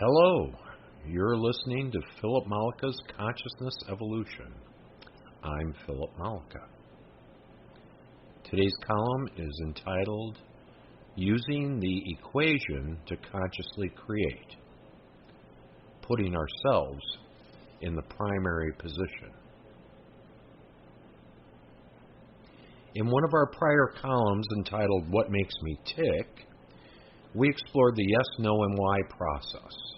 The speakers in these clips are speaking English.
Hello, you're listening to Philip Malaka's Consciousness Evolution. I'm Philip Malaka. Today's column is entitled, Using the Equation to Consciously Create, Putting Ourselves in the Primary Position. In one of our prior columns entitled, What Makes Me Tick, we explored the yes, no, and why process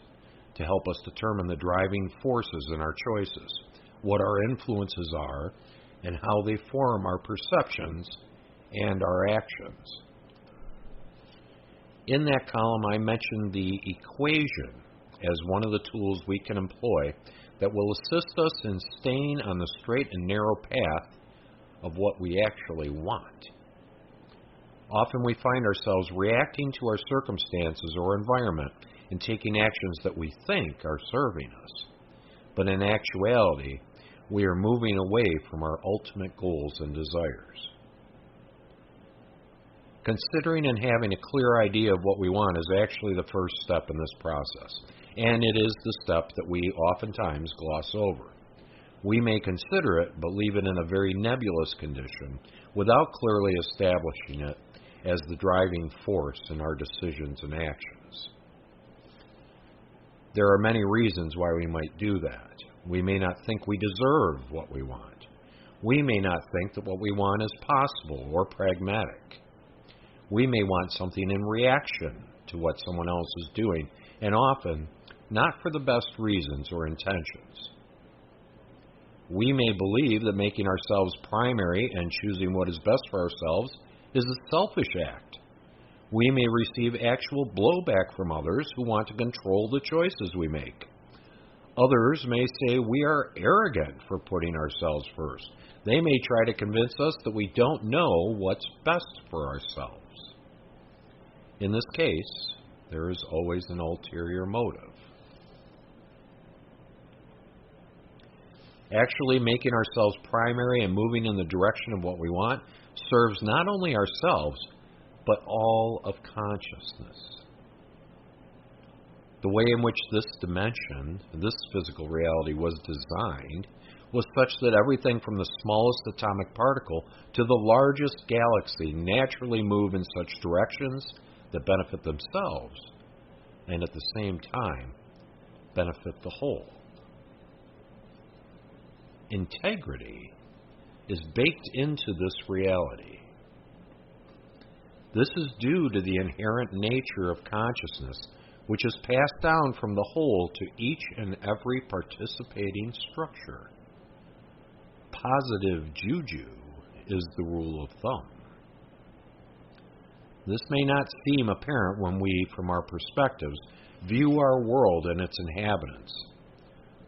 to help us determine the driving forces in our choices, what our influences are, and how they form our perceptions and our actions. In that column, I mentioned the equation as one of the tools we can employ that will assist us in staying on the straight and narrow path of what we actually want. Often we find ourselves reacting to our circumstances or environment and taking actions that we think are serving us. But in actuality, we are moving away from our ultimate goals and desires. Considering and having a clear idea of what we want is actually the first step in this process, and it is the step that we oftentimes gloss over. We may consider it, but leave it in a very nebulous condition without clearly establishing it as the driving force in our decisions and actions. There are many reasons why we might do that. We may not think we deserve what we want. We may not think that what we want is possible or pragmatic. We may want something in reaction to what someone else is doing, and often not for the best reasons or intentions. We may believe that making ourselves primary and choosing what is best for ourselves is a selfish act. We may receive actual blowback from others who want to control the choices we make. Others may say we are arrogant for putting ourselves first. They may try to convince us that we don't know what's best for ourselves. In this case, there is always an ulterior motive. Actually, making ourselves primary and moving in the direction of what we want serves not only ourselves, but all of consciousness. The way in which this dimension, this physical reality, was designed was such that everything from the smallest atomic particle to the largest galaxy naturally move in such directions that benefit themselves and at the same time benefit the whole. Integrity is baked into this reality. This is due to the inherent nature of consciousness, which is passed down from the whole to each and every participating structure. Positive juju is the rule of thumb. This may not seem apparent when we, from our perspectives, view our world and its inhabitants.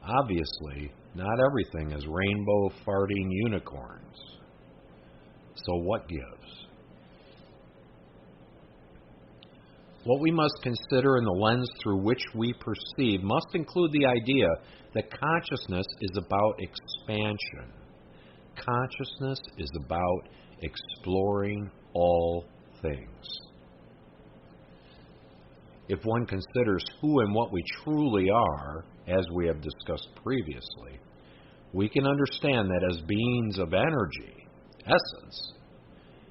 Obviously, not everything is rainbow farting unicorns. So what gives? What we must consider in the lens through which we perceive must include the idea that consciousness is about expansion. Consciousness is about exploring all things. If one considers who and what we truly are, as we have discussed previously, we can understand that as beings of energy, essence,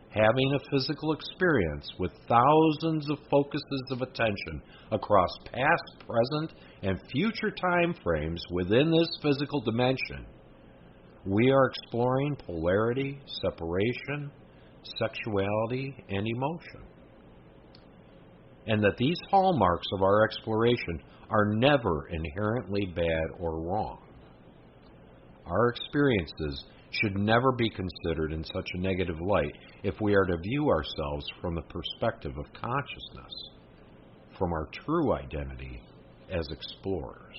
having a physical experience with thousands of focuses of attention across past, present, and future time frames within this physical dimension, we are exploring polarity, separation, sexuality, and emotion. And that these hallmarks of our exploration are never inherently bad or wrong. Our experiences should never be considered in such a negative light if we are to view ourselves from the perspective of consciousness, from our true identity as explorers.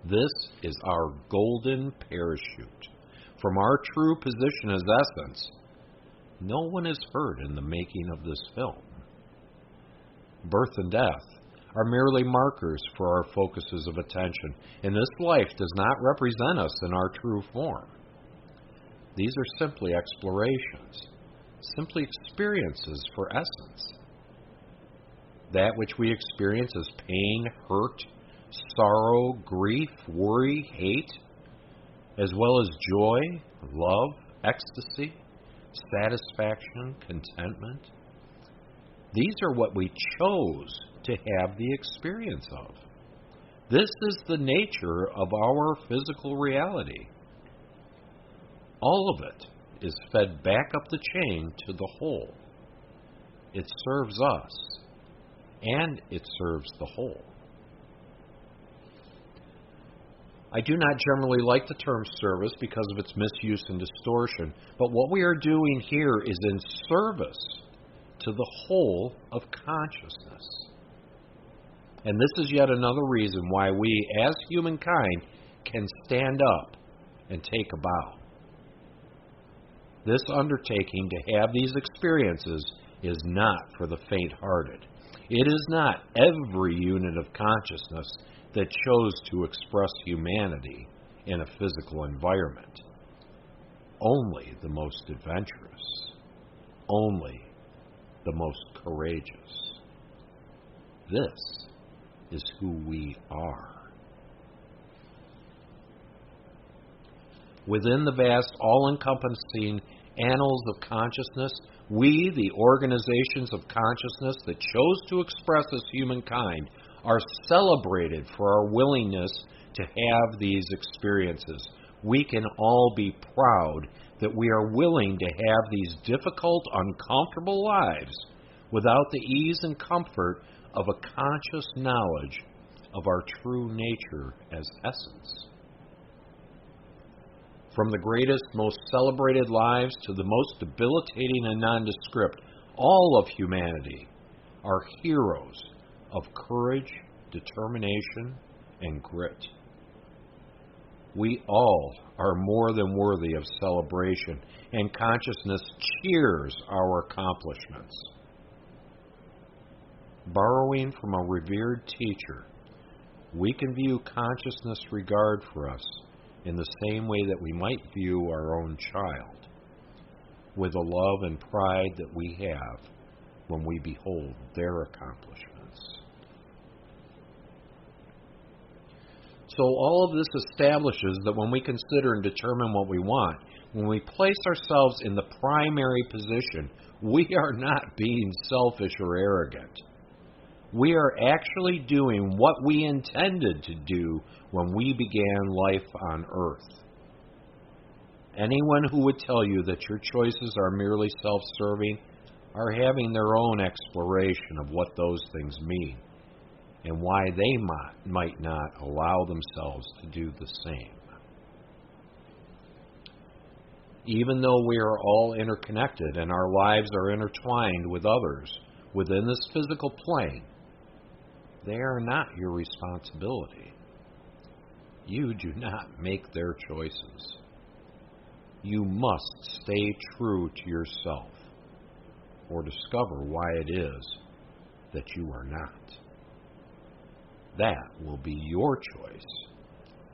This is our golden parachute. From our true position as essence, no one is hurt in the making of this film. Birth and death are merely markers for our focuses of attention, and this life does not represent us in our true form. These are simply explorations, simply experiences for essence. that which we experience as pain, hurt, sorrow, grief, worry, hate, as well as joy, love, ecstasy, satisfaction, contentment. These are what we chose to have the experience of. This is the nature of our physical reality. All of it is fed back up the chain to the whole. It serves us, and it serves the whole. I do not generally like the term service because of its misuse and distortion, but what we are doing here is in service to the whole of consciousness. And this is yet another reason why we, as humankind, can stand up and take a bow. This undertaking to have these experiences is not for the faint-hearted. It is not every unit of consciousness that chose to express humanity in a physical environment. Only the most adventurous. Only the most courageous. This is who we are. Within the vast, all-encompassing annals of consciousness, we, the organizations of consciousness that chose to express as humankind, are celebrated for our willingness to have these experiences. We can all be proud that we are willing to have these difficult, uncomfortable lives without the ease and comfort of a conscious knowledge of our true nature as essence. From the greatest, most celebrated lives to the most debilitating and nondescript, all of humanity are heroes of courage, determination, and grit. We all are more than worthy of celebration, and consciousness cheers our accomplishments. Borrowing from a revered teacher, we can view consciousness' regard for us in the same way that we might view our own child, with the love and pride that we have when we behold their accomplishments. So all of this establishes that when we consider and determine what we want, when we place ourselves in the primary position, we are not being selfish or arrogant. We are actually doing what we intended to do when we began life on earth. Anyone who would tell you that your choices are merely self-serving are having their own exploration of what those things mean and why they might not allow themselves to do the same. Even though we are all interconnected and our lives are intertwined with others within this physical plane, they are not your responsibility. You do not make their choices. You must stay true to yourself or discover why it is that you are not. That will be your choice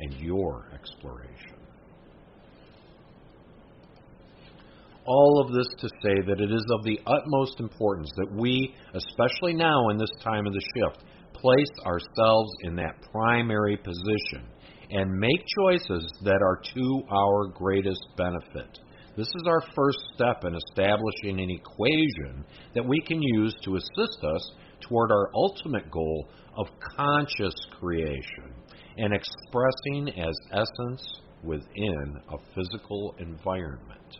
and your exploration. All of this to say that it is of the utmost importance that we, especially now in this time of the shift, place ourselves in that primary position and make choices that are to our greatest benefit. This is our first step in establishing an equation that we can use to assist us toward our ultimate goal of conscious creation and expressing as essence within a physical environment.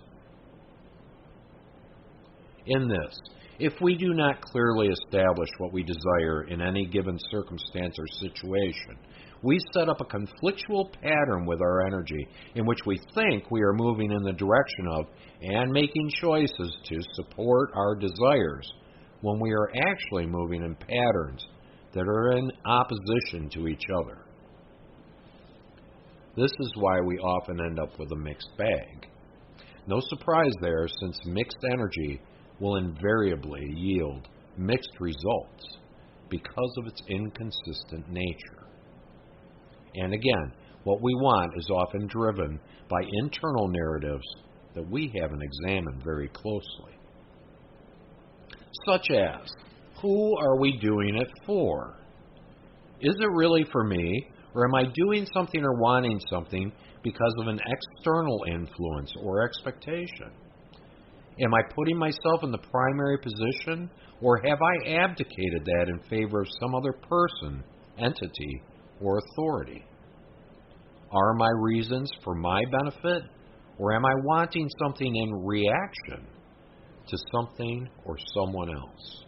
In this, if we do not clearly establish what we desire in any given circumstance or situation, we set up a conflictual pattern with our energy in which we think we are moving in the direction of and making choices to support our desires when we are actually moving in patterns that are in opposition to each other. This is why we often end up with a mixed bag. No surprise there, since mixed energy will invariably yield mixed results because of its inconsistent nature. And again, what we want is often driven by internal narratives that we haven't examined very closely. Such as, Who are we doing it for? Is it really for me, or am I doing something or wanting something because of an external influence or expectation? Am I putting myself in the primary position, or have I abdicated that in favor of some other person, entity, or authority? Are my reasons for my benefit, or am I wanting something in reaction to something or someone else?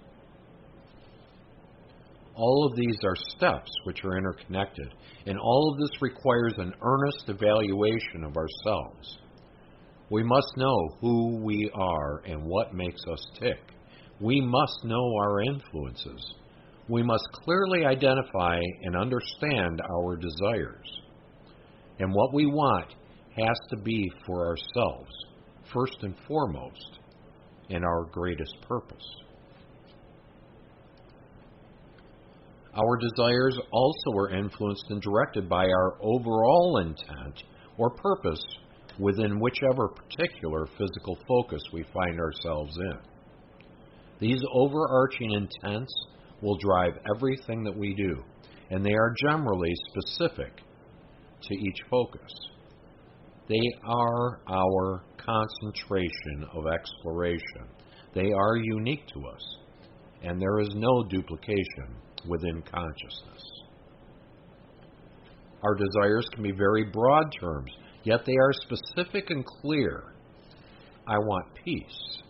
All of these are steps which are interconnected, and all of this requires an earnest evaluation of ourselves. We must know who we are and what makes us tick. We must know our influences. We must clearly identify and understand our desires. And what we want has to be for ourselves, first and foremost, and our greatest purpose. Our desires also are influenced and directed by our overall intent or purpose within whichever particular physical focus we find ourselves in. These overarching intents will drive everything that we do, and they are generally specific to each focus. They are our concentration of exploration. They are unique to us, and there is no duplication within consciousness. Our desires can be very broad terms, yet they are specific and clear. I want peace.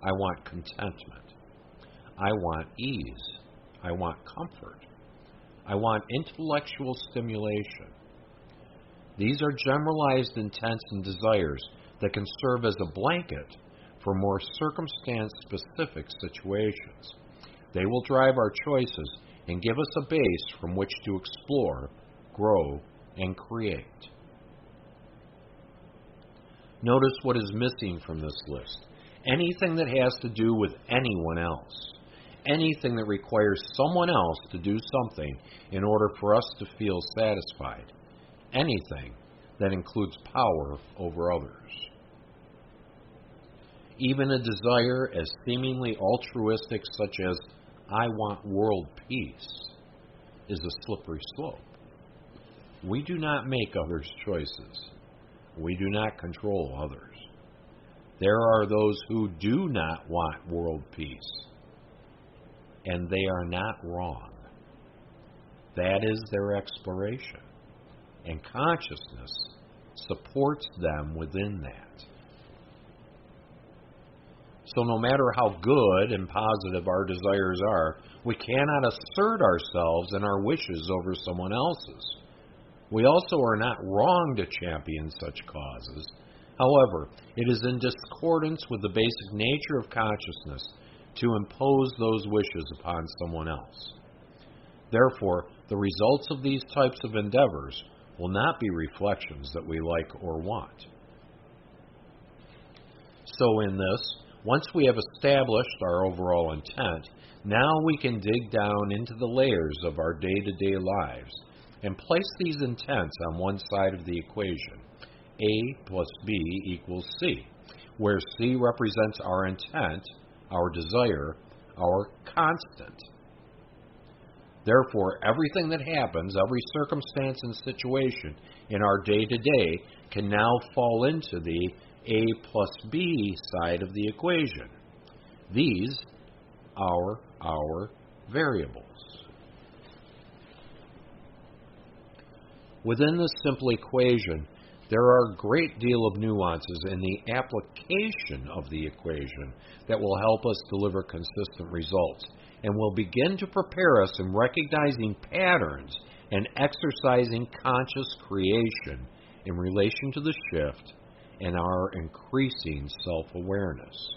I want contentment. I want ease. I want comfort. I want intellectual stimulation. These are generalized intents and desires that can serve as a blanket for more circumstance-specific situations. They will drive our choices and give us a base from which to explore, grow, and create. Notice what is missing from this list. Anything that has to do with anyone else. Anything that requires someone else to do something in order for us to feel satisfied. Anything that includes power over others. Even a desire as seemingly altruistic such as, I want world peace, is a slippery slope. We do not make others' choices. We do not control others. There are those who do not want world peace, and they are not wrong. That is their exploration, and consciousness supports them within that. So no matter how good and positive our desires are, we cannot assert ourselves and our wishes over someone else's. We also are not wrong to champion such causes. However, it is in discordance with the basic nature of consciousness to impose those wishes upon someone else. Therefore, the results of these types of endeavors will not be reflections that we like or want. So in this, once we have established our overall intent, now we can dig down into the layers of our day-to-day lives and place these intents on one side of the equation, A plus B equals C, where C represents our intent, our desire, our constant. Therefore, everything that happens, every circumstance and situation in our day-to-day can now fall into the A plus B side of the equation. These are our variables. Within this simple equation, there are a great deal of nuances in the application of the equation that will help us deliver consistent results and will begin to prepare us in recognizing patterns and exercising conscious creation in relation to the shift and our increasing self-awareness.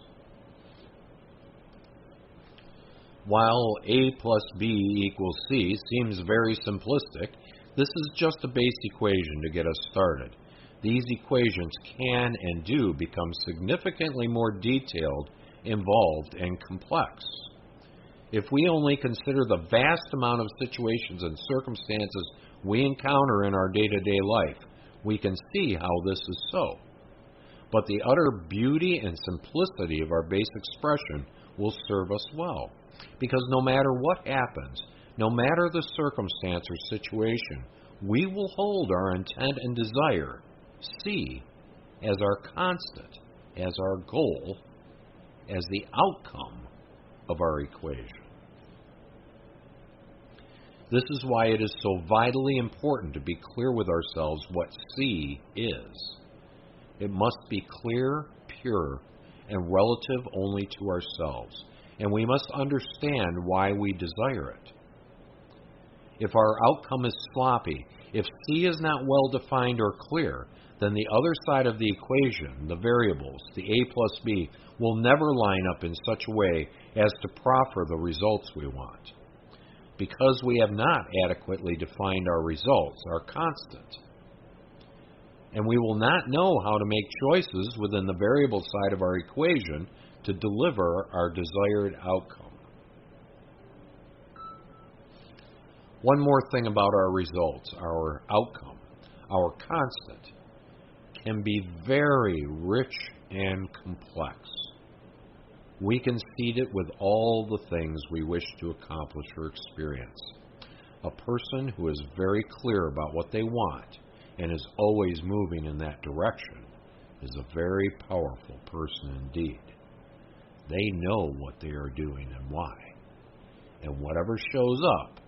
While A plus B equals C seems very simplistic, this is just a base equation to get us started. These equations can and do become significantly more detailed, involved, and complex. If we only consider the vast amount of situations and circumstances we encounter in our day-to-day life, we can see how this is so. But the utter beauty and simplicity of our base expression will serve us well. Because no matter what happens, no matter the circumstance or situation, we will hold our intent and desire, C, as our constant, as our goal, as the outcome of our equation. This is why it is so vitally important to be clear with ourselves what C is. It must be clear, pure, and relative only to ourselves, and we must understand why we desire it. If our outcome is sloppy, if C is not well defined or clear, then the other side of the equation, the variables, the A plus B, will never line up in such a way as to proffer the results we want. Because we have not adequately defined our results, our constant. And we will not know how to make choices within the variable side of our equation to deliver our desired outcome. One more thing about our results, our outcome, our constant, can be very rich and complex. We can seed it with all the things we wish to accomplish or experience. A person who is very clear about what they want and is always moving in that direction is a very powerful person indeed. They know what they are doing and why. And whatever shows up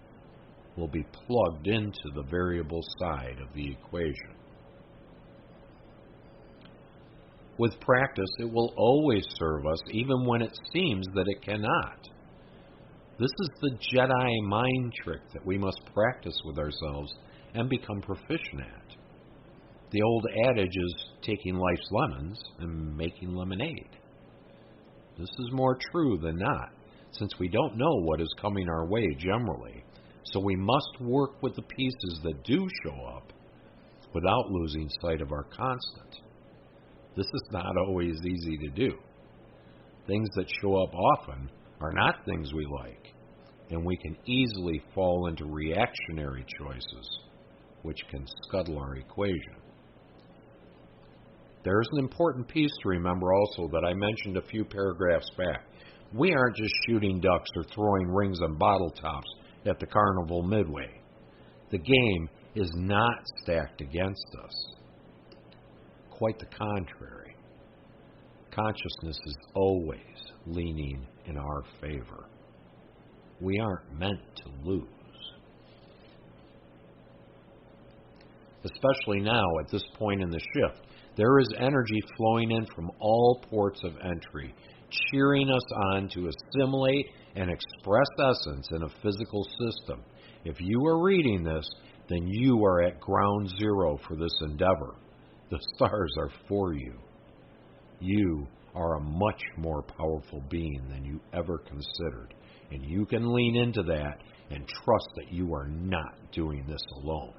will be plugged into the variable side of the equation. With practice, it will always serve us, even when it seems that it cannot. This is the Jedi mind trick that we must practice with ourselves and become proficient at. The old adage is taking life's lemons and making lemonade. This is more true than not, since we don't know what is coming our way generally, so we must work with the pieces that do show up without losing sight of our constant. This is not always easy to do. Things that show up often are not things we like, and we can easily fall into reactionary choices, which can scuttle our equation. There is an important piece to remember also that I mentioned a few paragraphs back. We aren't just shooting ducks or throwing rings on bottle tops at the carnival midway. The game is not stacked against us. Quite the contrary. Consciousness is always leaning in our favor. We aren't meant to lose. Especially now, at this point in the shift, there is energy flowing in from all ports of entry, cheering us on to assimilate and express essence in a physical system. If you are reading this, then you are at ground zero for this endeavor. The stars are for you. You are a much more powerful being than you ever considered, and you can lean into that and trust that you are not doing this alone.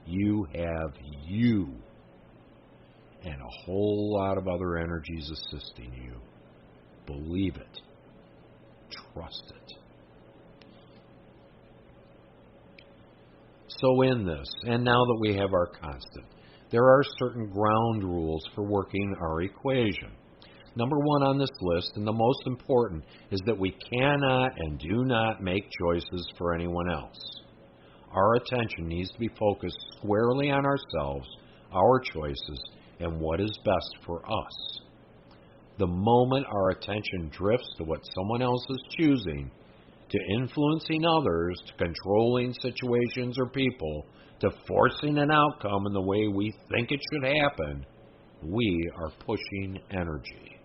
You have you and a whole lot of other energies assisting you. Believe it. Trust it. So in this, and now that we have our constant, there are certain ground rules for working our equation. Number one on this list, and the most important, is that we cannot and do not make choices for anyone else. Our attention needs to be focused squarely on ourselves, our choices, and what is best for us. The moment our attention drifts to what someone else is choosing, to influencing others, to controlling situations or people, to forcing an outcome in the way we think it should happen, we are pushing energy.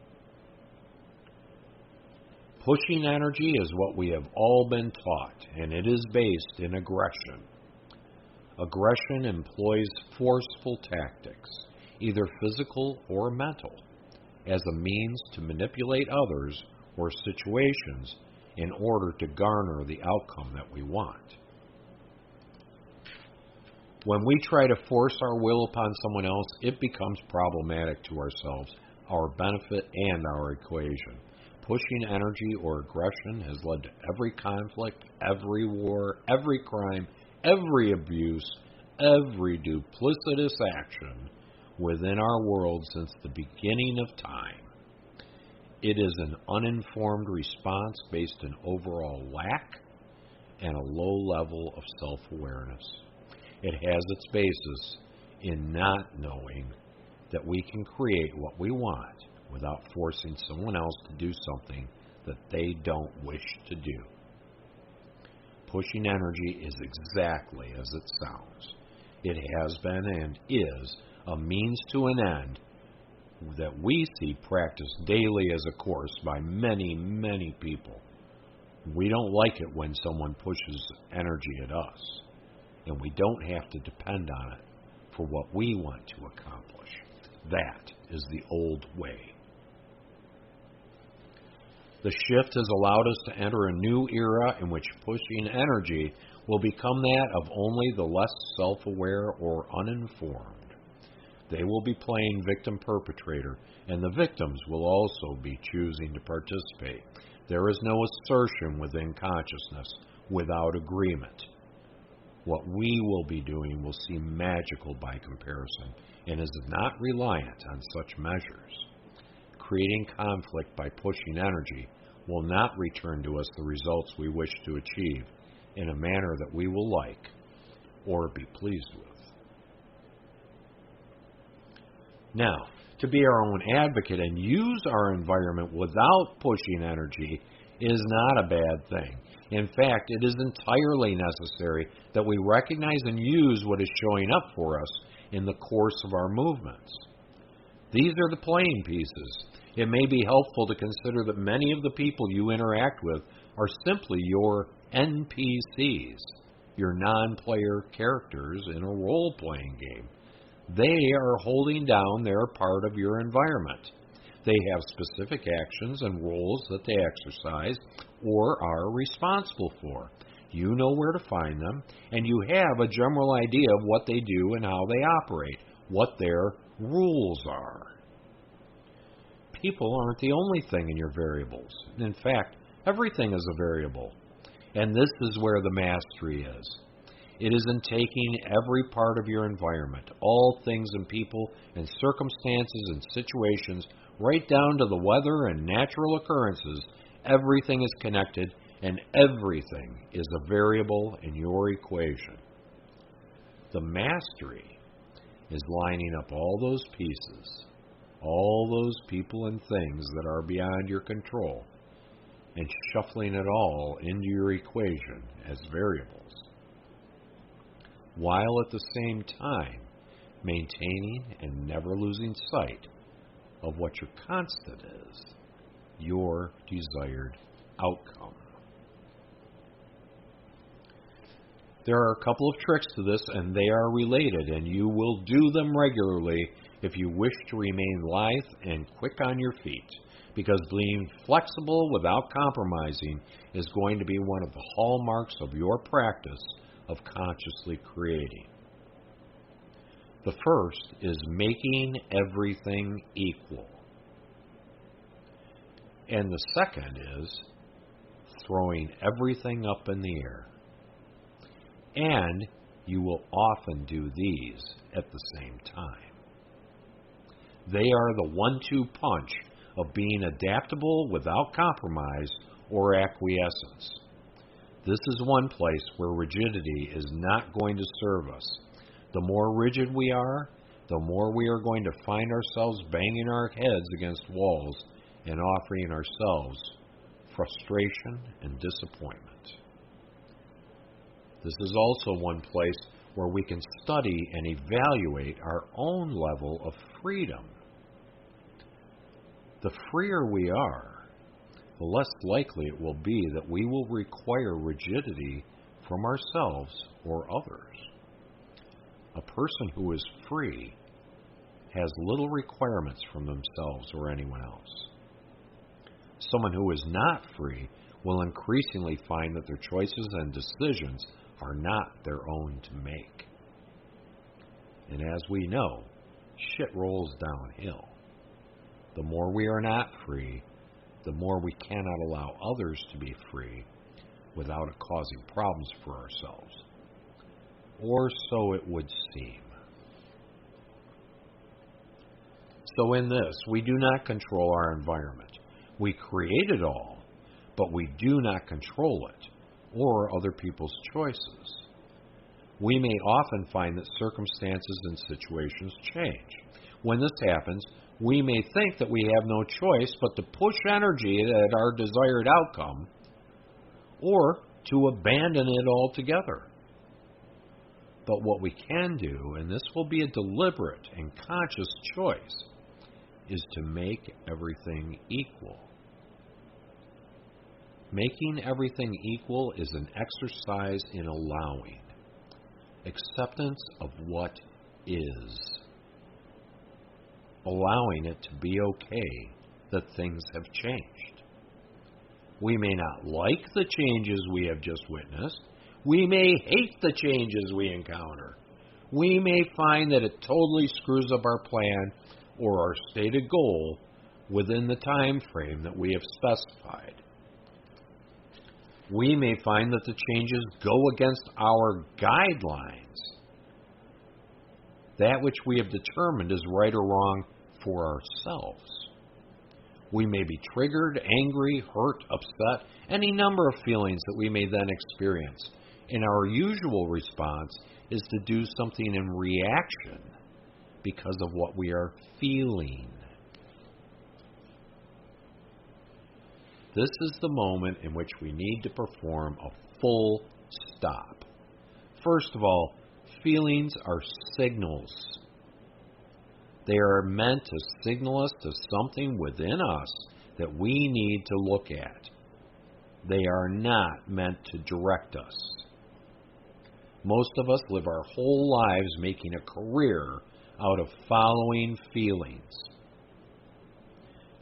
Pushing energy is what we have all been taught, and it is based in aggression. Aggression employs forceful tactics, either physical or mental, as a means to manipulate others or situations in order to garner the outcome that we want. When we try to force our will upon someone else, it becomes problematic to ourselves, our benefit, and our equation. Pushing energy or aggression has led to every conflict, every war, every crime, every abuse, every duplicitous action within our world since the beginning of time. It is an uninformed response based on overall lack and a low level of self-awareness. It has its basis in not knowing that we can create what we want without forcing someone else to do something that they don't wish to do. Pushing energy is exactly as it sounds. It has been and is a means to an end that we see practiced daily as a course by many, many people. We don't like it when someone pushes energy at us, and we don't have to depend on it for what we want to accomplish. That is the old way. The shift has allowed us to enter a new era in which pushing energy will become that of only the less self-aware or uninformed. They will be playing victim-perpetrator, and the victims will also be choosing to participate. There is no assertion within consciousness without agreement. What we will be doing will seem magical by comparison and is not reliant on such measures. Creating conflict by pushing energy will not return to us the results we wish to achieve in a manner that we will like or be pleased with. Now, to be our own advocate and use our environment without pushing energy is not a bad thing. In fact, it is entirely necessary that we recognize and use what is showing up for us in the course of our movements. These are the playing pieces. It may be helpful to consider that many of the people you interact with are simply your NPCs, your non-player characters in a role-playing game. They are holding down their part of your environment. They have specific actions and roles that they exercise or are responsible for. You know where to find them, and you have a general idea of what they do and how they operate, what their rules are. People aren't the only thing in your variables. In fact, everything is a variable. And this is where the mastery is. It is in taking every part of your environment, all things and people and circumstances and situations, right down to the weather and natural occurrences. Everything is connected, and everything is a variable in your equation. The mastery is lining up all those pieces, all those people and things that are beyond your control, and shuffling it all into your equation as variables, while at the same time maintaining and never losing sight of what your constant is, your desired outcome. There are a couple of tricks to this, and they are related, and you will do them regularly if you wish to remain lithe and quick on your feet, because being flexible without compromising is going to be one of the hallmarks of your practice of consciously creating. The first is making everything equal. And the second is throwing everything up in the air. And you will often do these at the same time. They are the 1-2 punch of being adaptable without compromise or acquiescence. This is one place where rigidity is not going to serve us. The more rigid we are, the more we are going to find ourselves banging our heads against walls and offering ourselves frustration and disappointment. This is also one place where we can study and evaluate our own level of freedom. The freer we are, the less likely it will be that we will require rigidity from ourselves or others. A person who is free has little requirements from themselves or anyone else. Someone who is not free will increasingly find that their choices and decisions are not their own to make. And as we know, shit rolls downhill. The more we are not free, the more we cannot allow others to be free without it causing problems for ourselves. Or so it would seem. So in this, we do not control our environment. We create it all, but we do not control it or other people's choices. We may often find that circumstances and situations change. When this happens, we may think that we have no choice but to push energy at our desired outcome or to abandon it altogether. But what we can do, and this will be a deliberate and conscious choice, is to make everything equal. Making everything equal is an exercise in allowing, acceptance of what is, allowing it to be okay that things have changed. We may not like the changes we have just witnessed. We may hate the changes we encounter. We may find that it totally screws up our plan or our stated goal within the time frame that we have specified. We may find that the changes go against our guidelines, that which we have determined is right or wrong for ourselves. We may be triggered, angry, hurt, upset, any number of feelings that we may then experience. And our usual response is to do something in reaction because of what we are feeling. This is the moment in which we need to perform a full stop. First of all, feelings are signals. They are meant to signal us to something within us that we need to look at. They are not meant to direct us. Most of us live our whole lives making a career out of following feelings.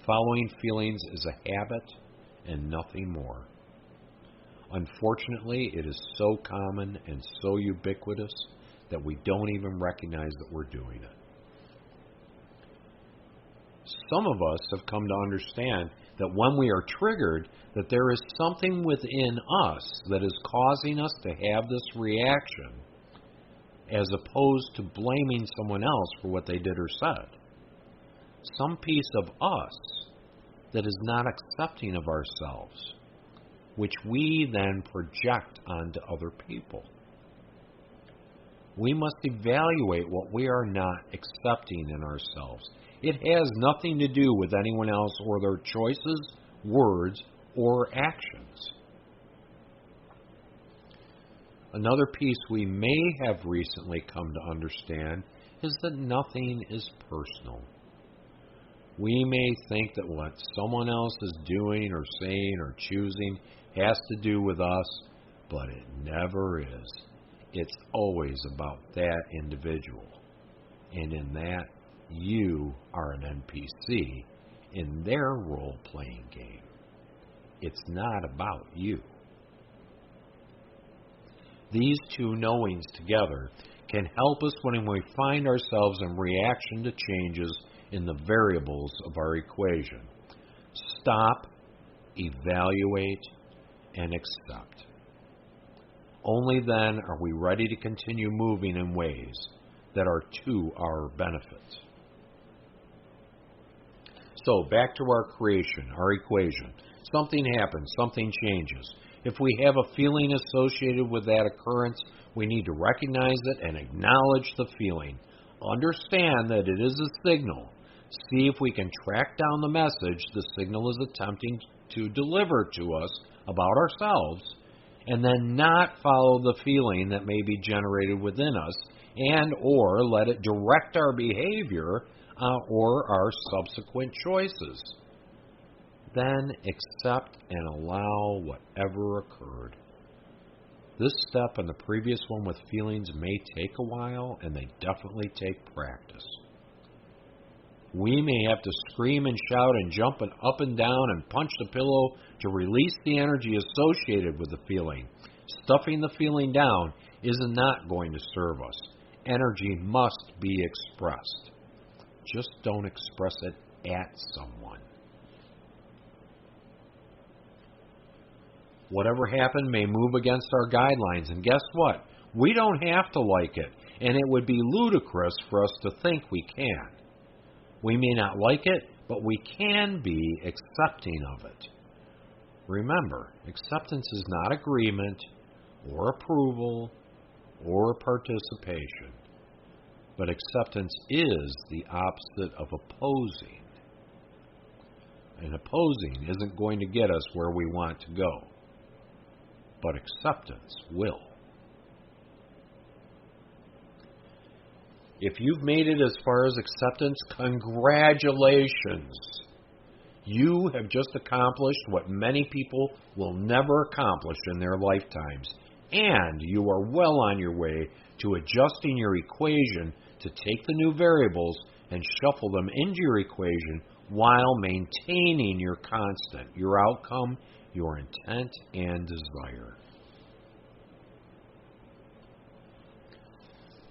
Following feelings is a habit and nothing more. Unfortunately, it is so common and so ubiquitous that we don't even recognize that we're doing it. Some of us have come to understand that when we are triggered, that there is something within us that is causing us to have this reaction, as opposed to blaming someone else for what they did or said. Some piece of us that is not accepting of ourselves, which we then project onto other people. We must evaluate what we are not accepting in ourselves. It has nothing to do with anyone else or their choices, words, or actions. Another piece we may have recently come to understand is that nothing is personal. We may think that what someone else is doing or saying or choosing has to do with us, but it never is. It's always about that individual. And in that, you are an NPC in their role-playing game. It's not about you. These two knowings together can help us when we find ourselves in reaction to changes in the variables of our equation. Stop, evaluate, and accept. Only then are we ready to continue moving in ways that are to our benefit. So, back to our creation, our equation. Something happens, something changes. If we have a feeling associated with that occurrence, we need to recognize it and acknowledge the feeling. Understand that it is a signal. See if we can track down the message the signal is attempting to deliver to us about ourselves, and then not follow the feeling that may be generated within us, and or let it direct our behavior or our subsequent choices. Then accept and allow whatever occurred. This step and the previous one with feelings may take a while, and they definitely take practice. We may have to scream and shout and jump up and down and punch the pillow to release the energy associated with the feeling. Stuffing the feeling down is not going to serve us. Energy must be expressed. Just don't express it at someone. Whatever happened may move against our guidelines, and guess what? We don't have to like it, and it would be ludicrous for us to think we can. We may not like it, but we can be accepting of it. Remember, acceptance is not agreement or approval or participation, but acceptance is the opposite of opposing. And opposing isn't going to get us where we want to go, but acceptance will. If you've made it as far as acceptance, congratulations. You have just accomplished what many people will never accomplish in their lifetimes, and you are well on your way to adjusting your equation to take the new variables and shuffle them into your equation while maintaining your constant, your outcome, your intent, and desire.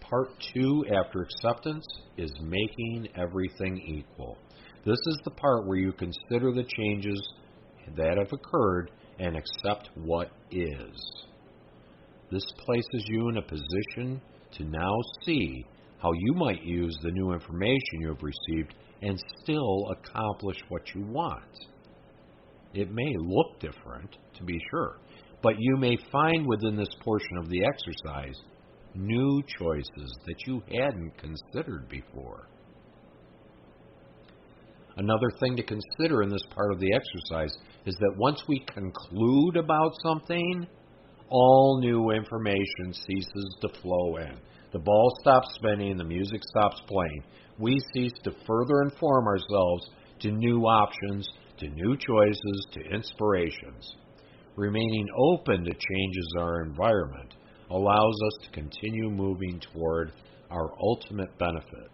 Part 2 after acceptance is making everything equal. This is the part where you consider the changes that have occurred and accept what is. This places you in a position to now see how you might use the new information you have received and still accomplish what you want. It may look different, to be sure, but you may find within this portion of the exercise new choices that you hadn't considered before. Another thing to consider in this part of the exercise is that once we conclude about something, all new information ceases to flow in. The ball stops spinning, the music stops playing. We cease to further inform ourselves to new options, to new choices, to inspirations. Remaining open to changes in our environment allows us to continue moving toward our ultimate benefit.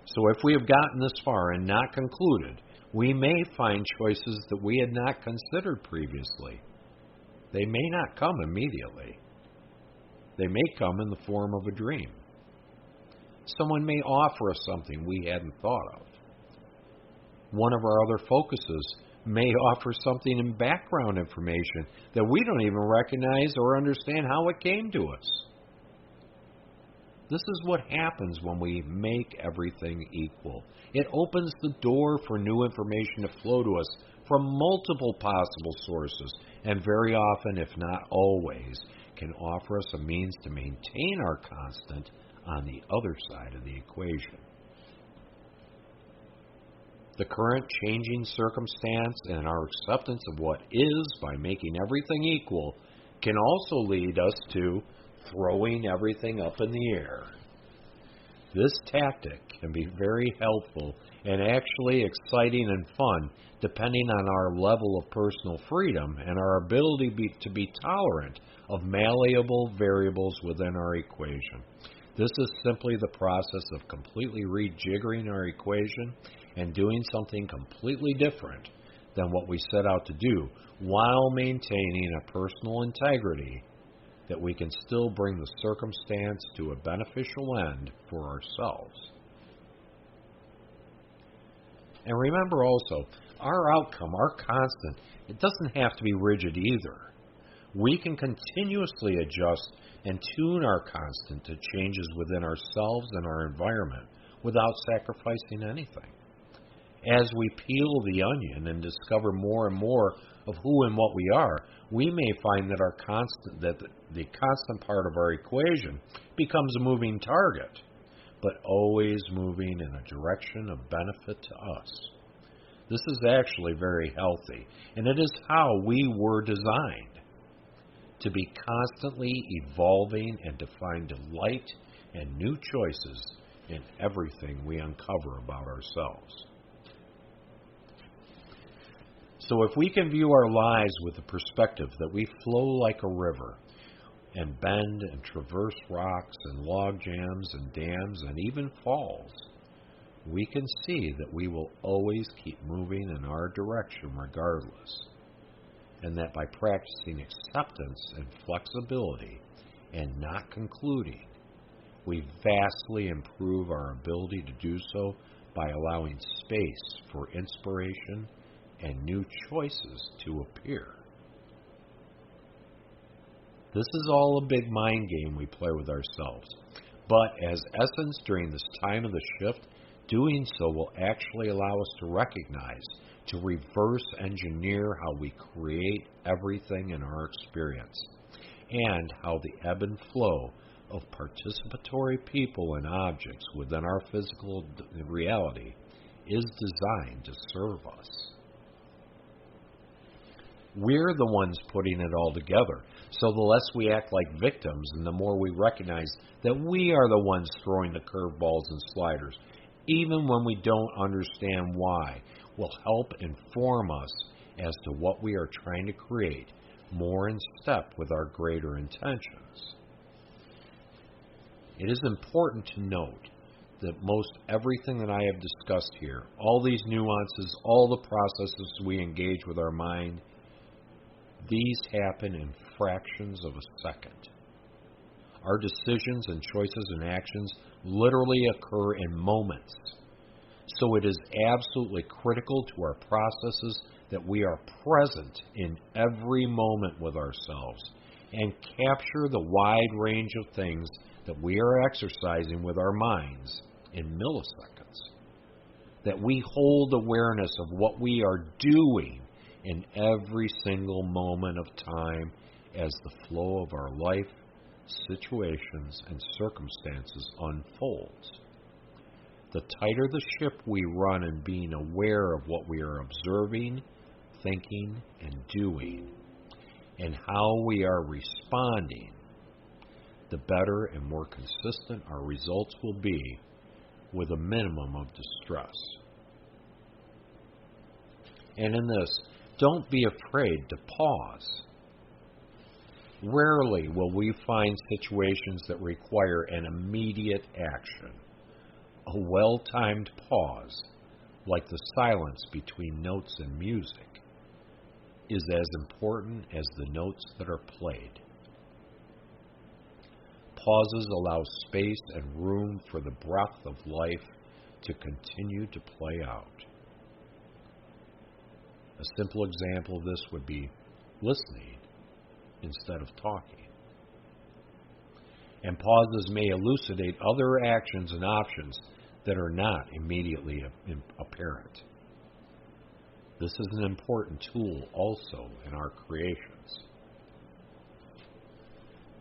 So if we have gotten this far and not concluded, we may find choices that we had not considered previously. They may not come immediately. They may come in the form of a dream. Someone may offer us something we hadn't thought of. One of our other focuses may offer something in background information that we don't even recognize or understand how it came to us. This is what happens when we make everything equal. It opens the door for new information to flow to us from multiple possible sources, and very often, if not always, can offer us a means to maintain our constant on the other side of the equation. The current changing circumstance and our acceptance of what is by making everything equal can also lead us to throwing everything up in the air. This tactic can be very helpful and actually exciting and fun depending on our level of personal freedom and our ability to be tolerant of malleable variables within our equation. This is simply the process of completely rejiggering our equation and doing something completely different than what we set out to do while maintaining a personal integrity that we can still bring the circumstance to a beneficial end for ourselves. And remember also, our outcome, our constant, it doesn't have to be rigid either. We can continuously adjust and tune our constant to changes within ourselves and our environment without sacrificing anything. As we peel the onion and discover more and more of who and what we are, we may find that the constant part of our equation becomes a moving target, but always moving in a direction of benefit to us. This is actually very healthy, and it is how we were designed, to be constantly evolving and to find delight and new choices in everything we uncover about ourselves. So if we can view our lives with the perspective that we flow like a river and bend and traverse rocks and log jams and dams and even falls, we can see that we will always keep moving in our direction regardless, and that by practicing acceptance and flexibility and not concluding, we vastly improve our ability to do so by allowing space for inspiration and new choices to appear. This is all a big mind game we play with ourselves, but as essence during this time of the shift, Doing so will actually allow us to recognize, to reverse engineer how we create everything in our experience, and how the ebb and flow of participatory people and objects within our physical reality is designed to serve us. We're the ones putting it all together, so the less we act like victims and the more we recognize that we are the ones throwing the curveballs and sliders, even when we don't understand why, will help inform us as to what we are trying to create more in step with our greater intentions. It is important to note that most everything that I have discussed here, all these nuances, all the processes we engage with our mind, these happen in fractions of a second. Our decisions and choices and actions literally occur in moments. So it is absolutely critical to our processes that we are present in every moment with ourselves and capture the wide range of things that we are exercising with our minds in milliseconds. That we hold awareness of what we are doing in every single moment of time as the flow of our life, situations, and circumstances unfolds. The tighter the ship we run in being aware of what we are observing, thinking, and doing, and how we are responding, the better and more consistent our results will be with a minimum of distress. And in this, don't be afraid to pause. Rarely will we find situations that require an immediate action. A well-timed pause, like the silence between notes in music, is as important as the notes that are played. Pauses allow space and room for the breath of life to continue to play out. A simple example of this would be listening instead of talking. And pauses may elucidate other actions and options that are not immediately apparent. This is an important tool also in our creations.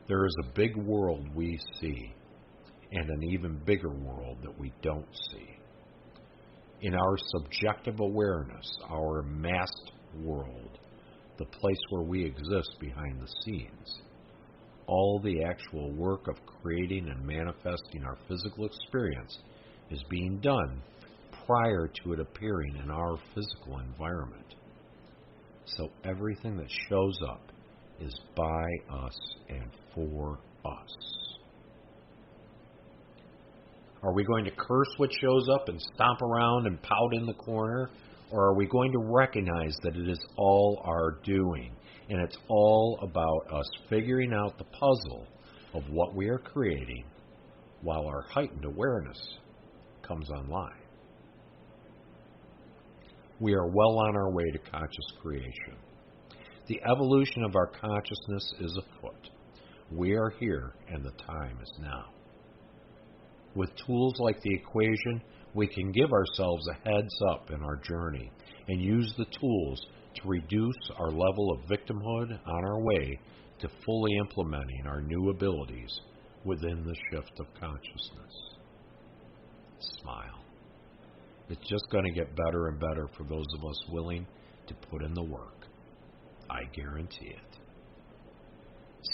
There is a big world we see, and an even bigger world that we don't see. In our subjective awareness, our masked world, the place where we exist behind the scenes, all the actual work of creating and manifesting our physical experience is being done prior to it appearing in our physical environment. So everything that shows up is by us and for us. Are we going to curse what shows up and stomp around and pout in the corner? Or are we going to recognize that it is all our doing, and it's all about us figuring out the puzzle of what we are creating while our heightened awareness comes online? We are well on our way to conscious creation. The evolution of our consciousness is afoot. We are here, and the time is now. With tools like the equation, we can give ourselves a heads up in our journey and use the tools to reduce our level of victimhood on our way to fully implementing our new abilities within the shift of consciousness. Smile. It's just going to get better and better for those of us willing to put in the work. I guarantee it.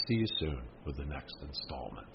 See you soon with the next installment.